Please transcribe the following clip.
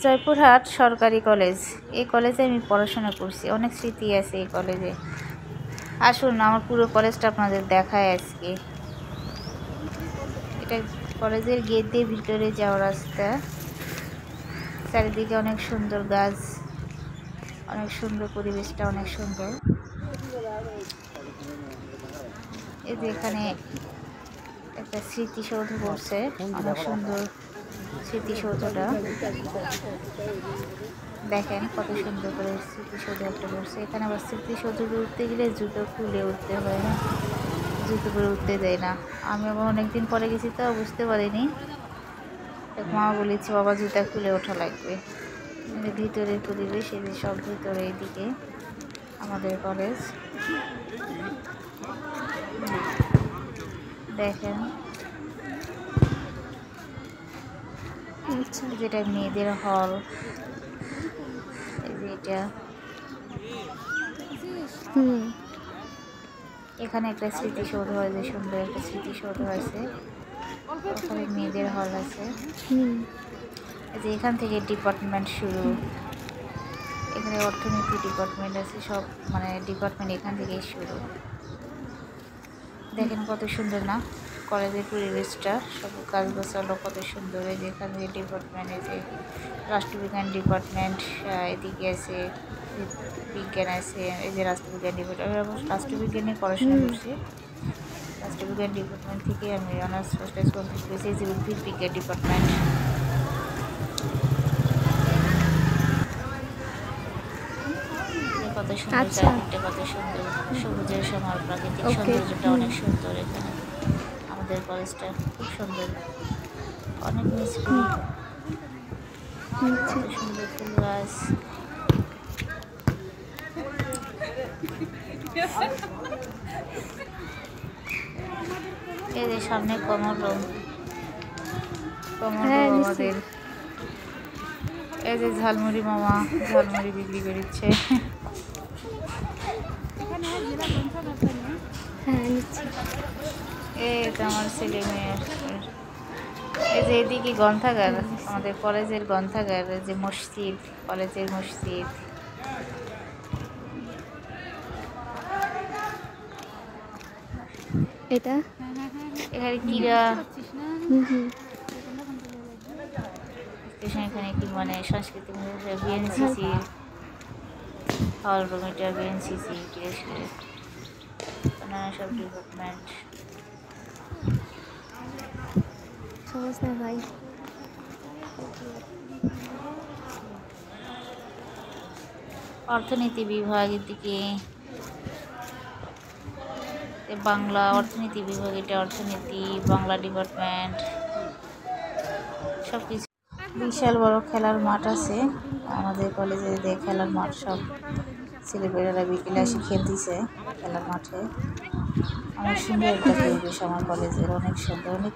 জয়পুরহাট সরকারি কলেজ। এই কলেজে আমি পড়াশোনা করছি, অনেক স্মৃতি আছে এই কলেজে। আসুন আমার পুরো কলেজটা আপনাদের দেখায় আজকে। এটা কলেজের গেট দিয়ে ভিতরে যাওয়ার রাস্তা। চারিদিকে অনেক সুন্দর গাছ, অনেক সুন্দর পরিবেশটা, অনেক সুন্দর। এই যে এখানে একটা স্মৃতিসৌধ করছে, অনেক সুন্দর স্মৃতিসৌধটা। দেখেন কত সুন্দর করে স্মৃতিসৌধ একটা করছে। এখানে আবার স্মৃতিসৌধে উঠতে গেলে জুতো খুলে উঠতে হয়, না জুতো করে উঠতে দেয় না। আমি আবার অনেকদিন পরে গেছি তো বুঝতে পারিনি। মা বলেছে বাবা জুতা খুলে ওঠা লাগবে। ভিতরের পরিবেশ, এই যে সব ভিতরে, এইদিকে আমাদের কলেজ। দেখেন যেটা মেয়েদের হল, এটা এখানে একটা স্মৃতিসৌধ হয়েছে, সুন্দর একটা স্মৃতিসৌধ আছে। ওখানে মেয়েদের হল আছে। যে এখান থেকে ডিপার্টমেন্ট শুরু, এখানে অর্থনীতি ডিপার্টমেন্ট আছে, সব মানে ডিপার্টমেন্ট এখান থেকেই শুরু। দেখেন কত সুন্দর না কলেজের পরিবেশটা, সব গাছ গাছালো কত সুন্দর। এই যে এখান থেকে ডিপার্টমেন্ট, এই যে রাষ্ট্রবিজ্ঞান ডিপার্টমেন্ট, এদিকে আছে বিজ্ঞান আছে, এই যে রাষ্ট্রবিজ্ঞান ডিপার্টমেন্ট। আমি রাষ্ট্রবিজ্ঞান নিয়ে পড়াশোনা করছি, রাষ্ট্রবিজ্ঞান ডিপার্টমেন্ট থেকে আমি অনার্স মাস্টার্স কমপ্লিট করেছি। এই যে উদ্ভিদ বিজ্ঞান ডিপার্টমেন্ট। কত সুন্দর চারদিকটা, কত সুন্দর সবুজের সমার, প্রাকৃতিক সৌন্দর্যটা অনেক সুন্দর। এখানে আমাদের কলেজটা খুব সুন্দর, অনেক মিস করি। কত সুন্দর ফুল গাছ। এই যে সামনে কমল রুম আমাদের। এই যে ঝালমুড়ি মামা ঝালমুড়ি বিক্রি করছে। এই তো আমার ছেলে মেয়ের। এই যে এদিকে গ্রন্থাগার, আমাদের কলেজের গ্রন্থাগার, যে মসজিদ, কলেজের মসজিদ। এটা এখানে ক্রীড়া, এখানে কি মানে সাংস্কৃতিক বিএনসিসি হল রুম, এটা বিএনসিসি সব ডিপার্টমেন্ট। ভাই অর্থনীতি বিভাগ, এদিকে বাংলা অর্থনীতি বিভাগ, এটা অর্থনীতি বাংলা ডিপার্টমেন্ট সব কিছু। বিশাল বড় খেলার মাঠ আছে আমাদের কলেজে, খেলার মাঠ, সব ছেলেমেয়েরা বিকেলে এসে খেলতেছে খেলার মাঠে। অনেক সুন্দর একটা পরিবেশ আমার কলেজের, অনেক সুন্দর, অনেক